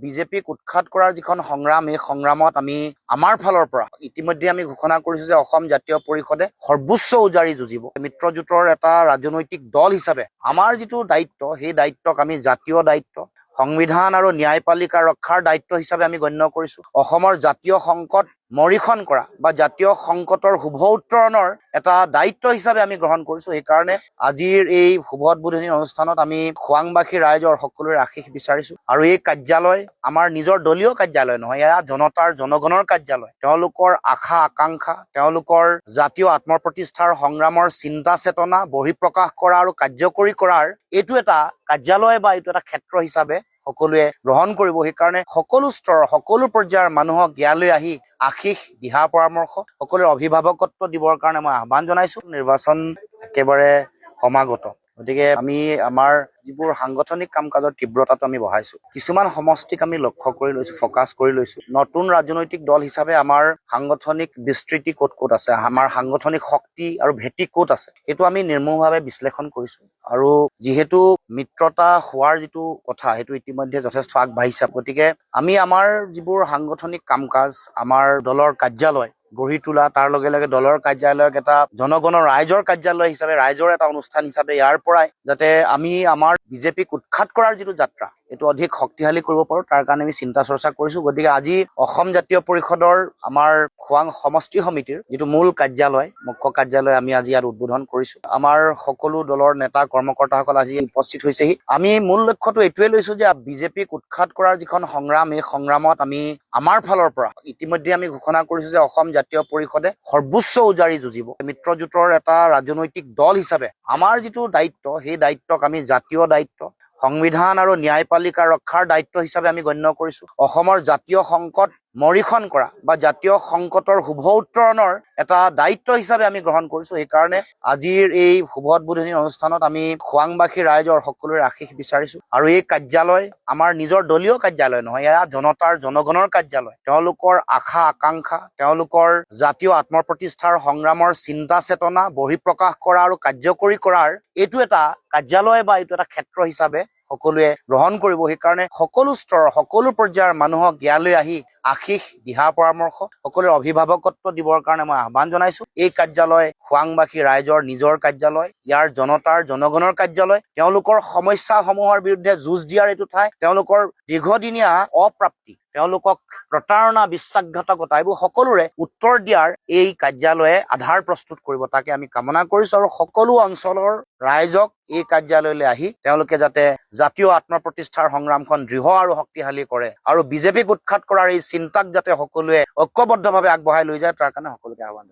বিজেপিক উৎখাত কৰাৰ যিখন সংগ্ৰাম, এই সংগ্ৰামত আমি আমাৰ ফালৰ পৰা ইতিমধ্যে আমি ঘোষণা কৰিছো যে অসম জাতীয় পৰিষদে সৰ্বোচ্চ উজাৰি যুঁজিব। মিত্ৰজোঁটৰ এটা ৰাজনৈতিক দল হিচাপে আমাৰ যিটো দায়িত্ব, সেই দায়িত্বক আমি জাতীয় দায়িত্ব, সংবিধান আৰু ন্যায়পালিকা ৰক্ষাৰ দায়িত্ব হিচাপে আমি গণ্য কৰিছো। অসমৰ জাতীয় সংকট মৰিখন কৰা বা জাতীয় সংকটৰ শুভ উত্তৰণৰ এটা দায়িত্ব হিচাপে আমি গ্ৰহণ কৰিছো। সেইকাৰণে আজিৰ এই শুভ উদ্বোধনী অনুষ্ঠানত আমি খোৱাংবাসী ৰাইজৰ সকলোৰে আশীষ বিচাৰিছো। আৰু এই কাৰ্যালয় আমাৰ নিজৰ দলীয় কাৰ্যালয় নহয়, এয়া জনতাৰ জনগণৰ কাৰ্যালয়। তেওঁলোকৰ আশা আকাংক্ষা, তেওঁলোকৰ জাতীয় আত্মপ্ৰতিষ্ঠাৰ সংগ্ৰামৰ চিন্তা চেতনা বহিঃপ্ৰকাশ কৰা আৰু কাৰ্যকৰী কৰাৰ এইটো এটা কাৰ্যালয় বা এইটো এটা ক্ষেত্ৰ হিচাপে সকলোৱে গ্ৰহণ কৰিব। সেইকাৰণে সকলো স্তৰৰ সকলো পৰ্যায়ৰ মানুহক ইয়ালৈ আহি আশীষ দিহা পৰামৰ্শ সকলোৰে অভিভাৱকত্ব দিবৰ কাৰণে মই আহ্বান জনাইছো। নিৰ্বাচন একেবাৰে সমাগত, গতিকে আমি আমাৰ যিবোৰ সাংগঠনিক কাম কাজৰ তীব্ৰতাটো আমি বঢ়াইছো। কিছুমান সমষ্টিক আমি লক্ষ্য কৰি লৈছো, ফকাচ কৰি লৈছো। নতুন ৰাজনৈতিক দল হিচাপে আমাৰ সাংগঠনিক বিস্তৃতি ক'ত ক'ত আছে, আমাৰ সাংগঠনিক শক্তি আৰু ভেটি ক'ত আছে, সেইটো আমি নিৰ্মূলভাৱে বিশ্লেষণ কৰিছো। আৰু যিহেতু মিত্ৰতা হোৱাৰ যিটো কথা, সেইটো ইতিমধ্যে যথেষ্ট আগবাঢ়িছে। গতিকে আমি আমাৰ যিবোৰ সাংগঠনিক কাম কাজ, আমাৰ দলৰ কাৰ্যালয় গঢ়ি তোলা, তাৰ লগে লগে দলৰ কাৰ্যালয়ক এটা জনগণৰ ৰাইজৰ কাৰ্যালয় হিচাপে, ৰাইজৰ এটা অনুষ্ঠান হিচাপে ইয়াৰ পৰাই যাতে আমি আমাৰ বিজেপিক উৎখাত কৰাৰ যিটো যাত্ৰা, এইটো অধিক শক্তিশালী কৰিব পাৰো, তাৰ কাৰণে আমি চিন্তা চৰ্চা কৰিছো। গতিকে আজি অসম জাতীয় পৰিষদৰ আমাৰ খোৱাং সমষ্টি সমিতিৰ যিটো মূল কাৰ্যালয়, মুখ্য কাৰ্যালয় আমি আজি ইয়াত উদ্বোধন কৰিছো। আমাৰ সকলো দলৰ নেতা কৰ্মকৰ্তাসকল আজি উপস্থিত হৈছেহি। আমি মূল লক্ষ্যটো এইটোৱে লৈছো যে বিজেপিক উৎখাত কৰাৰ যিখন সংগ্ৰাম, এই সংগ্ৰামত আমি আমাৰ ফালৰ পৰা ইতিমধ্যে আমি ঘোষণা কৰিছো যে অসম জাতীয় পৰিষদে সৰ্বোচ্চ উজাৰি যুঁজিব। মিত্ৰজোঁটৰ এটা ৰাজনৈতিক দল হিচাপে আমাৰ যিটো দায়িত্ব, সেই দায়িত্বক আমি জাতীয় দায়িত্ব, সংবিধান আৰু ন্যায়পালিকা ৰক্ষাৰ দায়িত্ব হিচাপে আমি গণ্য কৰিছো। অসমৰ জাতীয় সংকট মৰিখন কৰা বা জাতীয় সংকটৰ শুভ উত্তৰণৰ এটা দায়িত্ব হিচাপে আমি গ্ৰহণ কৰিছো। সেইকাৰণে আজিৰ এই শুভ উদ্বোধনী অনুষ্ঠানত আমি খোৱাংবাসী ৰাইজৰ সকলোৰে আশীষ বিচাৰিছো। আৰু এই কাৰ্যালয় আমাৰ নিজৰ দলীয় কাৰ্যালয় নহয়, এয়া জনতাৰ জনগণৰ কাৰ্যালয়। তেওঁলোকৰ আশা আকাংক্ষা, তেওঁলোকৰ জাতীয় আত্মপ্ৰতিষ্ঠাৰ সংগ্ৰামৰ চিন্তা চেতনা বহিঃপ্ৰকাশ কৰা আৰু কাৰ্যকৰী কৰাৰ এইটো এটা কাৰ্যালয় বা এইটো এটা ক্ষেত্ৰ হিচাপে সকলোৱে গ্ৰহণ কৰিব। সেইকাৰণে সকলো স্তৰৰ সকলো পৰ্যায়ৰ মানুহক ইয়ালৈ আহি আশীষ দিহা পৰামৰ্শ সকলোৰে অভিভাৱকত্ব দিবৰ কাৰণে মই আহ্বান জনাইছো। এই কাৰ্যালয় খোৱাংবাসী ৰাইজৰ নিজৰ কাৰ্যালয়, ইয়াৰ জনতাৰ জনগণৰ কাৰ্যালয়। তেওঁলোকৰ সমস্যাসমূহৰ বিৰুদ্ধে যুঁজ দিয়াৰ এইটো ঠাই, তেওঁলোকৰ দীৰ্ঘদিনীয়া অপ্ৰাপ্তি, তেওঁলোকক প্ৰতাৰণা, বিশ্বাসঘাতকতা, এইবোৰ সকলোৰে উত্তৰ দিয়াৰ এই কাৰ্যালয়ে আধাৰ প্ৰস্তুত কৰিব, তাকে আমি কামনা কৰিছো। আৰু সকলো অঞ্চলৰ ৰাইজক এই কাৰ্যালয়লৈ আহি তেওঁলোকে যাতে জাতীয় আত্মপ্ৰতিষ্ঠাৰ সংগ্ৰামখন দৃঢ় আৰু শক্তিশালী কৰে আৰু বিজেপিক উৎখাত কৰাৰ এই চিন্তাক যাতে সকলোৱে ঐক্যবদ্ধভাৱে আগবঢ়াই লৈ যায়, তাৰ কাৰণে সকলোকে আহ্বান।